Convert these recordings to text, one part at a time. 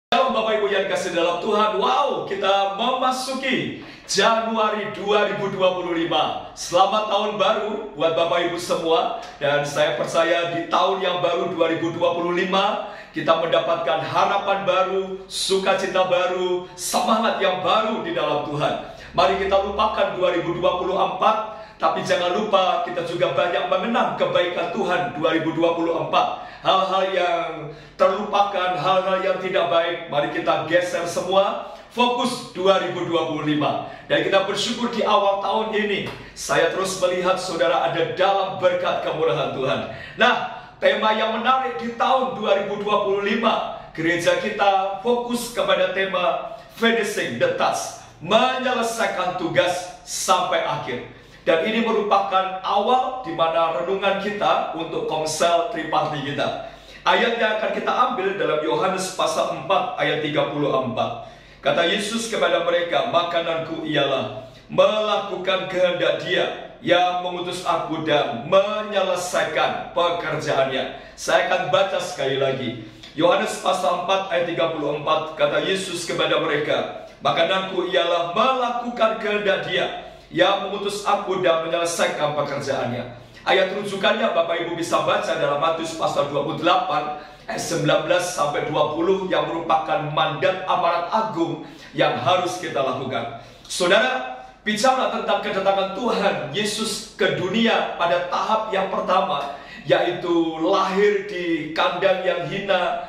Shalom Bapak Ibu yang kasih dalam Tuhan. Wow, kita memasuki Januari 2025. Selamat tahun baru buat Bapak Ibu semua. Dan saya percaya di tahun yang baru 2025 kita mendapatkan harapan baru, sukacita baru, semangat yang baru di dalam Tuhan. Mari kita lupakan 2024, tapi jangan lupa kita juga banyak mengenang kebaikan Tuhan 2024. Hal-hal yang terlupakan, hal-hal yang tidak baik, mari kita geser semua, fokus 2025. Dan kita bersyukur di awal tahun ini, saya terus melihat saudara ada dalam berkat kemurahan Tuhan. Nah, tema yang menarik di tahun 2025, gereja kita fokus kepada tema Finishing the Task, menyelesaikan tugas sampai akhir. Dan ini merupakan awal di mana renungan kita untuk komsel triparti kita. Ayat yang akan kita ambil dalam Yohanes pasal 4 ayat 34. Kata Yesus kepada mereka, makananku ialah melakukan kehendak Dia yang mengutus aku dan menyelesaikan pekerjaannya. Saya akan baca sekali lagi. Yohanes pasal 4 ayat 34, kata Yesus kepada mereka, makananku ialah melakukan kehendak Dia yang mengutus aku dan menyelesaikan pekerjaannya. Ayat rujukannya Bapak Ibu bisa baca dalam Matius pasal 28 ayat 19 sampai 20 yang merupakan mandat amanat agung yang harus kita lakukan. Saudara, bicara tentang kedatangan Tuhan Yesus ke dunia pada tahap yang pertama, yaitu lahir di kandang yang hina,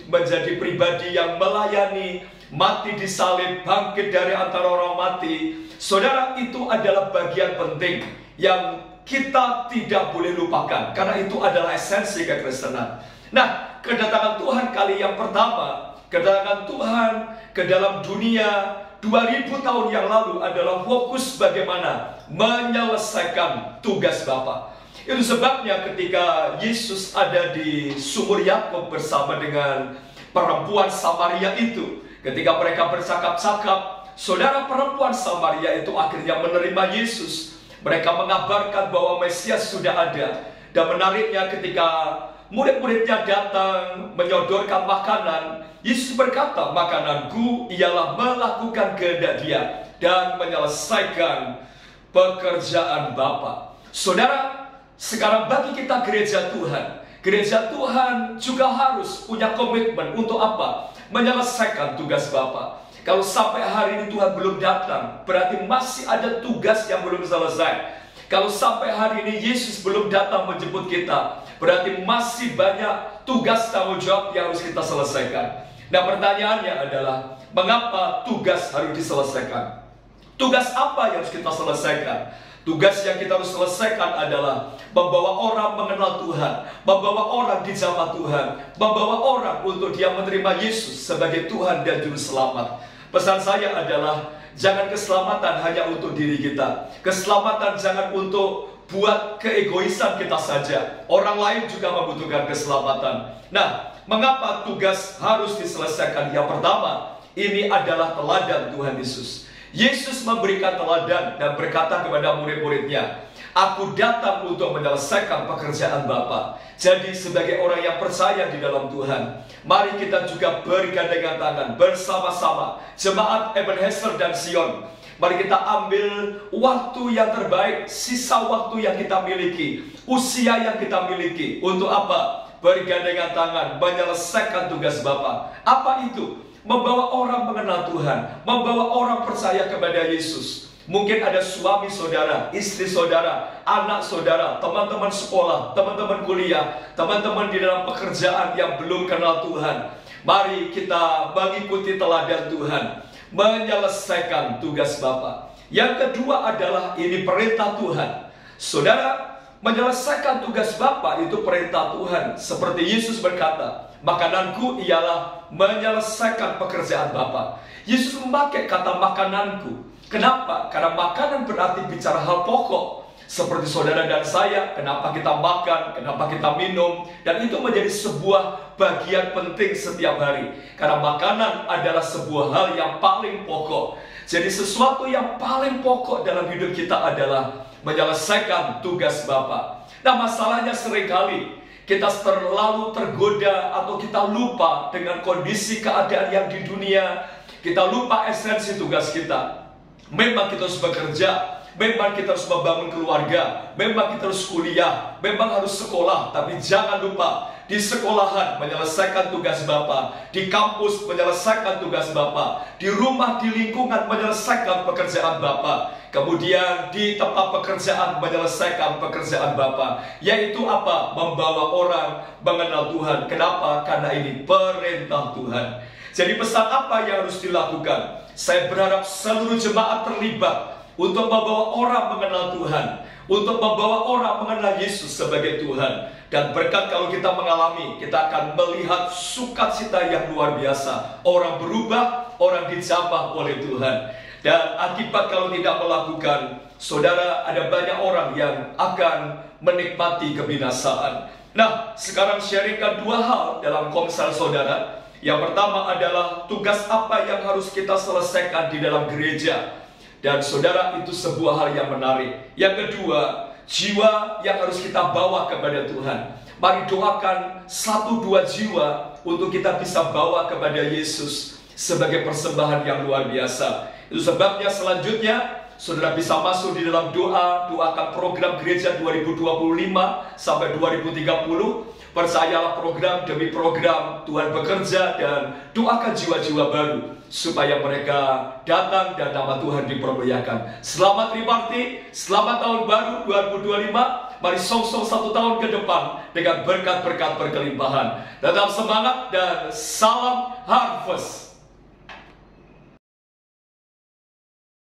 menjadi pribadi yang melayani, mati disalib, bangkit dari antara orang mati. Saudara, itu adalah bagian penting yang kita tidak boleh lupakan, karena itu adalah esensi kekristenan. Nah, kedatangan Tuhan kali yang pertama, kedatangan Tuhan ke dalam dunia 2000 tahun yang lalu adalah fokus bagaimana menyelesaikan tugas Bapa. Itu sebabnya ketika Yesus ada di sumur Yakub bersama dengan perempuan Samaria itu, ketika mereka bercakap-cakap, saudara, perempuan Samaria itu akhirnya menerima Yesus. Mereka mengabarkan bahwa Mesias sudah ada. Dan menariknya ketika murid-muridnya datang menyodorkan makanan, Yesus berkata, makananku ialah melakukan kehendak Dia dan menyelesaikan pekerjaan Bapa. Saudara, sekarang bagi kita gereja Tuhan juga harus punya komitmen untuk apa? Menyelesaikan tugas Bapa. Kalau sampai hari ini Tuhan belum datang, berarti masih ada tugas yang belum selesai. Kalau sampai hari ini Yesus belum datang menjemput kita, berarti masih banyak tugas tanggung jawab yang harus kita selesaikan. Nah, pertanyaannya adalah, mengapa tugas harus diselesaikan? Tugas apa yang harus kita selesaikan? Tugas yang kita harus selesaikan adalah membawa orang mengenal Tuhan, membawa orang dijamah Tuhan, membawa orang untuk dia menerima Yesus sebagai Tuhan dan Juru Selamat. Pesan saya adalah, jangan keselamatan hanya untuk diri kita. Keselamatan jangan untuk buat keegoisan kita saja. Orang lain juga membutuhkan keselamatan. Nah, mengapa tugas harus diselesaikan? Yang pertama, ini adalah teladan Tuhan Yesus. Yesus memberikan teladan dan berkata kepada murid-muridnya, aku datang untuk menyelesaikan pekerjaan Bapa. Jadi sebagai orang yang percaya di dalam Tuhan, mari kita juga bergandengan tangan bersama-sama jemaat Ebenezer dan Sion. Mari kita ambil waktu yang terbaik, sisa waktu yang kita miliki, usia yang kita miliki, untuk apa? Bergandengan tangan menyelesaikan tugas Bapa. Apa itu? Membawa orang mengenal Tuhan, membawa orang percaya kepada Yesus. Mungkin ada suami saudara, istri saudara, anak saudara, teman-teman sekolah, teman-teman kuliah, teman-teman di dalam pekerjaan yang belum kenal Tuhan. Mari kita mengikuti teladan Tuhan, menyelesaikan tugas Bapa. Yang kedua adalah ini perintah Tuhan. Saudara, menyelesaikan tugas Bapa itu perintah Tuhan. Seperti Yesus berkata, makananku ialah menyelesaikan pekerjaan Bapa. Yesus memakai kata makananku. Kenapa? Karena makanan berarti bicara hal pokok. Seperti saudara dan saya, kenapa kita makan, kenapa kita minum, dan itu menjadi sebuah bagian penting setiap hari. Karena makanan adalah sebuah hal yang paling pokok. Jadi sesuatu yang paling pokok dalam hidup kita adalah menyelesaikan tugas Bapa. Nah, masalahnya seringkali kita terlalu tergoda atau kita lupa dengan kondisi keadaan yang di dunia. Kita lupa esensi tugas kita. Memang kita harus bekerja, memang kita harus membangun keluarga, memang kita harus kuliah, memang harus sekolah. Tapi jangan lupa, di sekolahan menyelesaikan tugas Bapa, di kampus menyelesaikan tugas Bapa, di rumah, di lingkungan menyelesaikan pekerjaan Bapa, kemudian di tempat pekerjaan menyelesaikan pekerjaan Bapa, yaitu apa? Membawa orang mengenal Tuhan. Kenapa? Karena ini perintah Tuhan. Jadi pesan apa yang harus dilakukan? Saya berharap seluruh jemaat terlibat untuk membawa orang mengenal Tuhan, untuk membawa orang mengenal Yesus sebagai Tuhan. Dan berkat kalau kita mengalami, kita akan melihat sukacita yang luar biasa. Orang berubah, orang dijamah oleh Tuhan. Dan akibat kalau tidak melakukan, saudara, ada banyak orang yang akan menikmati kebinasaan. Nah, sekarang sharingkan dua hal dalam komsel saudara. Yang pertama adalah tugas apa yang harus kita selesaikan di dalam gereja. Dan saudara, itu sebuah hal yang menarik. Yang kedua, jiwa yang harus kita bawa kepada Tuhan. Mari doakan 1-2 jiwa untuk kita bisa bawa kepada Yesus sebagai persembahan yang luar biasa. Itu sebabnya selanjutnya saudara bisa masuk di dalam doa. Doakan program gereja 2025 sampai 2030. Percayalah program demi program Tuhan bekerja, dan doakan jiwa-jiwa baru supaya mereka datang dan nama Tuhan dipermuliakan. Selamat Triparti, selamat tahun baru 2025. Mari song-song 1 tahun ke depan dengan berkat-berkat berkelimpahan. Tetap semangat dan salam harvest.